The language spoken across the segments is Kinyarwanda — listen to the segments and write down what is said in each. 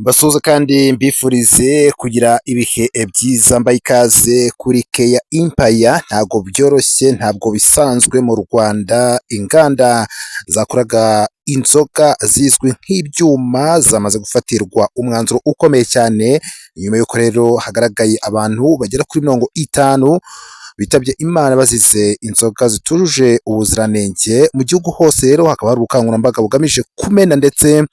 Mbasuhuza kandi mbifurize kugira ibihe byiza, mbaye ikaze kuri Keya Empire. Ntabwo byoroshye, ntabwo bisanzwe mu Rwanda. Inganda zakoraga inzoga zizwi nk'ibyuma zamaze gufatirwa umwanzuro ukomeye cyane, nyuma y'uko rero hagaragaye abantu bagera kuri 50 bitabye Imana bazize inzoga zitujuje ubuziranenge. Mu gihugu hose rero hakaba hari ubukangurambaga bugamije kumena ndetse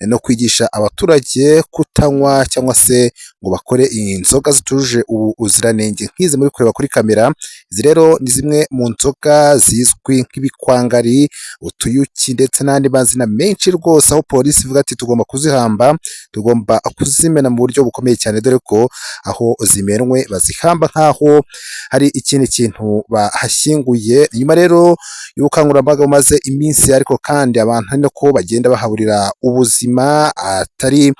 no kwigisha abaturage kutanywa cyangwa se ngo bakore inzoga zitujuje ubuziranenge nk'izi muri kureba kuri kamera. Izi rero ni zimwe mu nzoga zizwi nk'ibikwangari, utuyuki ndetse n'andi mazina menshi rwose, aho polisi ivuga ati tugomba kuzihamba, tugomba kuzimena mu buryo bukomeye cyane, dore ko aho zimenwe bazihamba nk'aho hari ikindi kintu bahashyinguye. Nyuma rero y'ubukangurambaga bumaze iminsi, ariko kandi abantu nako bagenda bahaburira ubuzima atari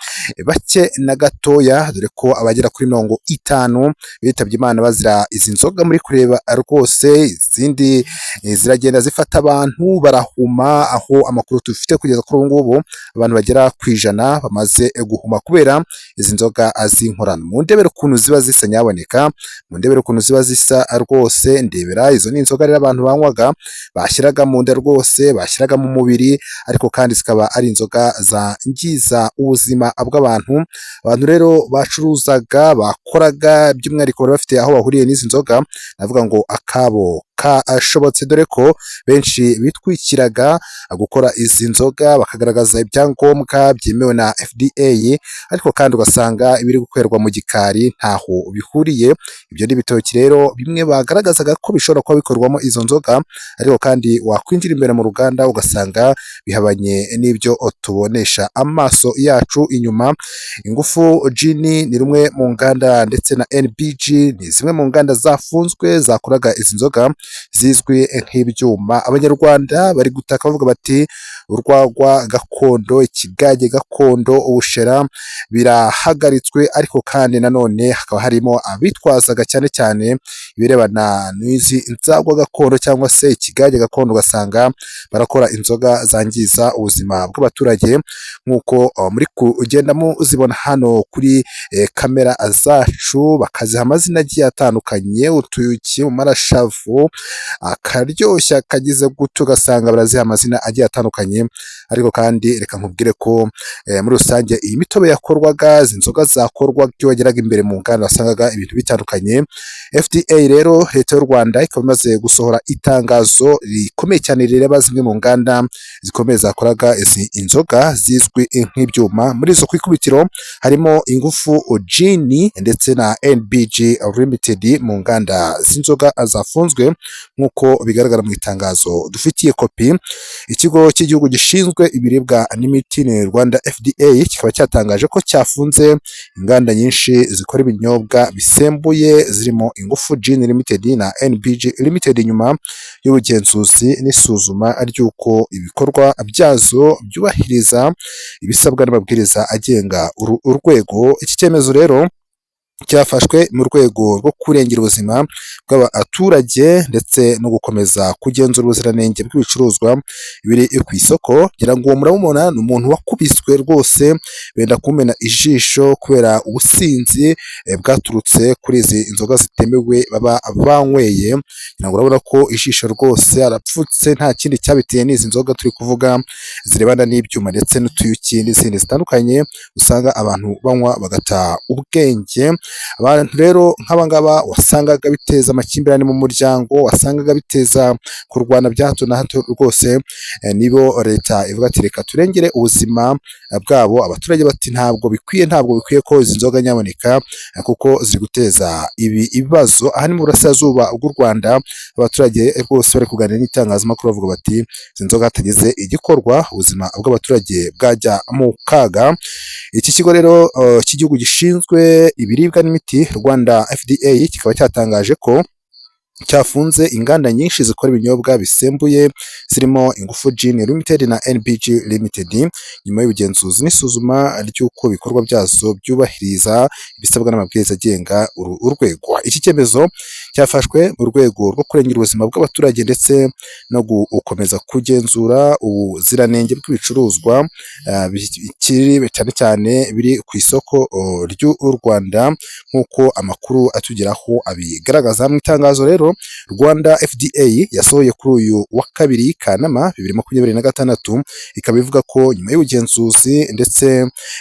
bake na gatoya, dore ko abagera kuri 50 bitabye Imana bazira izi nzoga muri kureba rwose. Izindi ziragenda zifata abantu barahuma, aho amakuru dufite kugeza kuri ubu ngubu abantu bagera ku 100 bamaze guhuma kubera izi nzoga z'inkorano. Mu ndebere ukuntu ziba zisa, nyaboneka mu ndebere ukuntu ziba zisa rwose, ndebera izo ni inzoga rero abantu banywaga bashyiraga mu nda rwose, bashyiraga mu mubiri, ariko kandi zikaba ari inzoga zangiza ubuzima bw'abantu. Abantu rero bacuruzaga, bakoraga by'umwihariko bari bafite aho bahuriye n'izi nzoga, navuga ngo akabo kashobotse, dore ko benshi bitwikiraga gukora izi nzoga bakagaragaza ibyangombwa byemewe na FDA, ariko kandi ugasanga ibiri gukorerwa mu gikari ntaho bihuriye. Ibyo ni ibitoki rero bimwe bagaragazaga ko bishobora kuba bikorwamo izo nzoga, ariko kandi wakwinjira imbere mu ruganda ugasanga bihabanye n'ibyo tubonesha amaso yacu inyuma. Ingufu Gin ni rumwe mu nganda, ndetse na NBG ni zimwe mu nganda zafunzwe zakoraga izi nzoga zizwi nk'ibyuma. Abanyarwanda bari gutaka bavuga bati urwagwa gakondo, ikigage gakondo, ubushera birahagaritswe, ariko kandi nanone hakaba harimo abitwazaga cyane cyane ibirebana n'izi nzagwa gakondo cyangwa se ikigage gakondo, ugasanga barakora inzoga zangiza ubuzima bw'abaturage, nk'uko muri kugenda muzibona hano kuri kamera zacu, bakaziha amazina agiye atandukanye, utuyuki, umarashavu, akaryoshya kagize guto, ugasanga baraziha amazina agiye atandukanye. Ariko kandi reka nkubwire ko muri rusange iyi mitobe yakorwaga, izi nzoga zakorwaga, iyo wageraga imbere mu nganda wasangaga ibintu bitandukanye. FDA rero, leta y'u Rwanda, ikaba imaze gusohora itangazo rikomeye cyane rireba zimwe mu nganda zikomeye zakoraga izi inzoga zizwi nk'ibyuma. Muri izo ku ikubitiro harimo Ingufu Gin ndetse na NBG Limited mu nganda z'inzoga zafunzwe, nk'uko bigaragara mu itangazo dufitiye kopi. Ikigo cy'igihugu gishinzwe ibiribwa n'imiti ni Rwanda FDA, kikaba cyatangaje ko cyafunze inganda nyinshi zikora ibinyobwa bisembuye zirimo Ingufu Gin Limited na NBG Limited, nyuma y'ubugenzuzi n'isuzuma ry'uko ibikorwa byazo byubahiriza ibisabwa n'amabwiriza agenga urwego. Iki cyemezo rero cyafashwe mu rwego rwo kurengera ubuzima bw'abaturage ndetse no gukomeza kugenzura ubuziranenge bw'ibicuruzwa biri ku isoko. Ngira ngo uwo murabona ni umuntu wakubiswe rwose, benda kumena ijisho kubera ubusinzi bwaturutse kuri izi inzoga zitemewe baba banyweye. Ngira ngo urabona ko ijisho rwose arapfutse, nta kindi cyabiteye n'izi nzoga turi kuvuga zirebana n'ibyuma ndetse n'utuyuki n'izindi zitandukanye, usanga abantu banywa bagata ubwenge. Abantu rero nk'abangaba wasangaga biteza amakimbirane mu muryango, wasangaga biteza kurwana bya hato na hato rwose. Nibo leta ivuga ati reka turengere ubuzima bwabo. Abaturage bati ntabwo bikwiye ko izi nzoga nyaboneka, kuko ziri guteza ibibazo. Aha ni mu burasirazuba bw'u Rwanda, abaturage rwose bari kuganira n'itangazamakuru bavuga bati izi nzoga hatagize igikorwa ubuzima bw'abaturage bwajya mu kaga. Iki kigo rero cy'igihugu gishinzwe ibiribwa n'imiti Rwanda FDA, kikaba cyatangaje ko cyafunze inganda nyinshi zikora ibinyobwa bisembuye zirimo Ingufu Gin Limited na NBG Limited, nyuma y'ubugenzuzi n'isuzuma ry'uko ibikorwa byazo byubahiriza ibisabwa n'amabwiriza agenga urwego. Iki cyemezo cyafashwe mu rwego rwo kurengera ubuzima bw'abaturage ndetse no gukomeza kugenzura ubuziranenge bw'ibicuruzwa bikiri cyane cyane biri ku isoko ry'u Rwanda nk'uko amakuru atugeraho abigaragaza. Mu itangazo rero Rwanda FDA yasohoye kuri uyu wa kabiri Kanama 2026 ikaba ivuga ko nyuma y'ubugenzuzi ndetse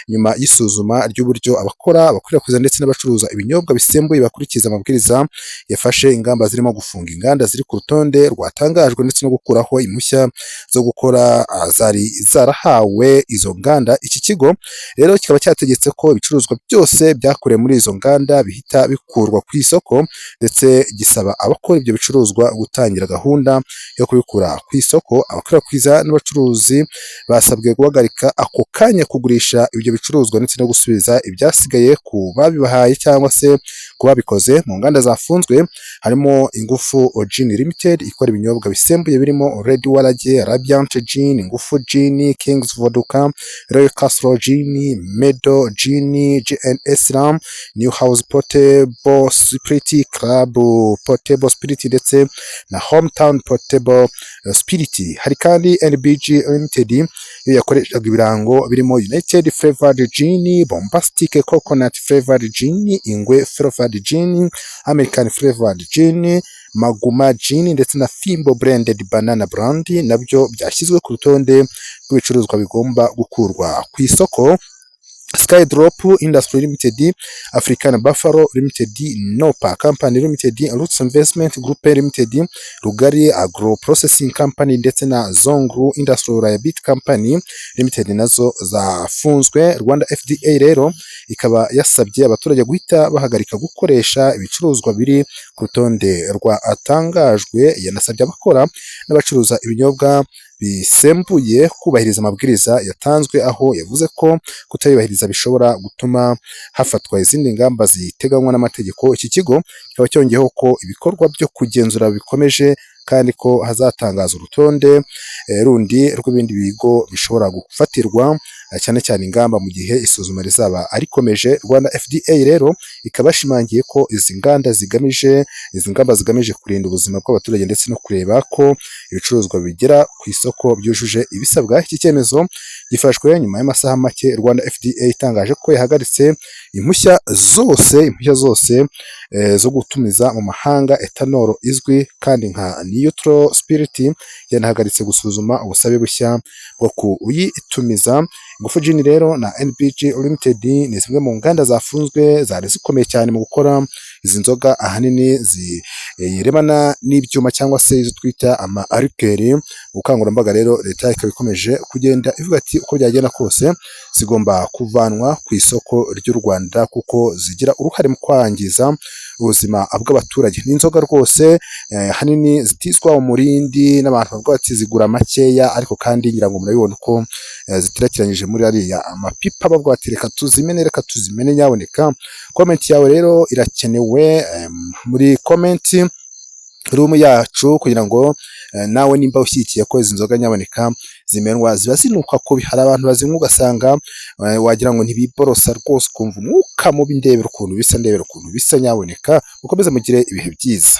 nyuma y'isuzuma ry'uburyo abakwirakwiza ndetse n'abacuruza ibinyobwa bisembuye bakurikiza amabwiriza, yafashe ingamba zirimo gufunga inganda ziri ku rutonde rwatangajwe ndetse no gukuraho impushya zo gukora zari zarahawe izo nganda. Iki kigo rero kikaba cyategetse ko ibicuruzwa byose byakorewe muri izo nganda bihita bikurwa ku isoko, ndetse gisaba abakora ibyo bicuruzwa gutangira gahunda yo kubikura ku isoko. Abakwirakwiza n'abacuruzi basabwe guhagarika ako kanya kugurisha ibyo bicuruzwa ndetse no gusubiza ibyasigaye ku babibahaye cyangwa se ku babikoze mu nganda zafunzwe, harimo Ingufu Gin Limited ikora ibinyobwa bisembuye birimo Red Warage, Radiant Gin, Ingufu Gin, Kings Vodka, Royal Castle Gin, Medo Gin, GNS Ram, New House Portable Spirit, Club Portable Spirit ndetse na Hometown Portable Spirit. Hari kandi NBG Limited iyo yakoreshaga ibirango birimo United Flavored Gin, Bombastic Coconut Flavored Gin, Ingwe Flavored Gin, American Flavored Gin, Maguma Gin ndetse na Fimbo Blended Banana Brand nabyo byashyizwe ku rutonde rw'ibicuruzwa bigomba gukurwa ku isoko. Skydrop Industry Limited, African Buffalo Limited, Nopa Company Limited, Roots Investment Group Limited, Rugari Agro Processing Company ndetse na Zongru Industrial Liability Company Limited nazo zafunzwe. Rwanda FDA rero ikaba yasabye abaturage guhita bahagarika gukoresha ibicuruzwa biri ku rutonde rwatangajwe. Yanasabye abakora n'abacuruza ibinyobwa bisembuye kubahiriza amabwiriza yatanzwe, aho yavuze ko kutayubahiriza bishobora gutuma hafatwa izindi ngamba ziteganywa n'amategeko. Iki kigo kikaba cyongeyeho ko ibikorwa byo kugenzura bikomeje kandi ko hazatangaza urutonde rundi rw'ibindi bigo bishobora gufatirwa cyane cyane ingamba mu gihe isuzuma rizaba arikomeje. Rwanda FDA rero ikaba yashimangiye ko izi ngamba zigamije kurinda ubuzima bw'abaturage ndetse no kureba ko ibicuruzwa bigera ku isoko byujuje ibisabwa. Iki cyemezo gifashwe nyuma y'amasaha make Rwanda FDA itangaje ko yahagaritse impushya zose zo gutumiza mu mahanga etanol izwi kandi nka neutral spirit. Yanahagaritse gusuzuma ubusabe bushya bwo kuyitumiza. Ingufu Gin rero na NBG Limited ni zimwe mu nganda zafunzwe zari zikomeye cyane mu gukora izi nzoga ahanini zirebana n'ibyuma cyangwa se izo twita ama arikeri. Ubukangurambaga rero leta ikaba ikomeje kugenda ivuga ati uko byagenda kose zigomba kuvanwa ku isoko ry'u Rwanda kuko zigira uruhare mu kwangiza ubuzima bw'abaturage. N'inzoga rwose hanini zitizwa umurindi n'abantu bavuga bati zigura makeya, ariko kandi ngira ngo murabibona ko zitirakiranyije muri ariya amapipa bavuga bati reka tuzimene nyaboneka. Comment yawe rero irakenewe muri comment room yacu kugira ngo nawe nimba ushyigikiye ko izi nzoga nyaboneka zimenwa ziba zinuka kubi. Hari abantu bazinywa ugasanga wagira ngo ntibiborosa rwose, ukumva umwuka mubi. Ndebera ukuntu bisa nyaboneka. Mukomeze mugire ibihe byiza.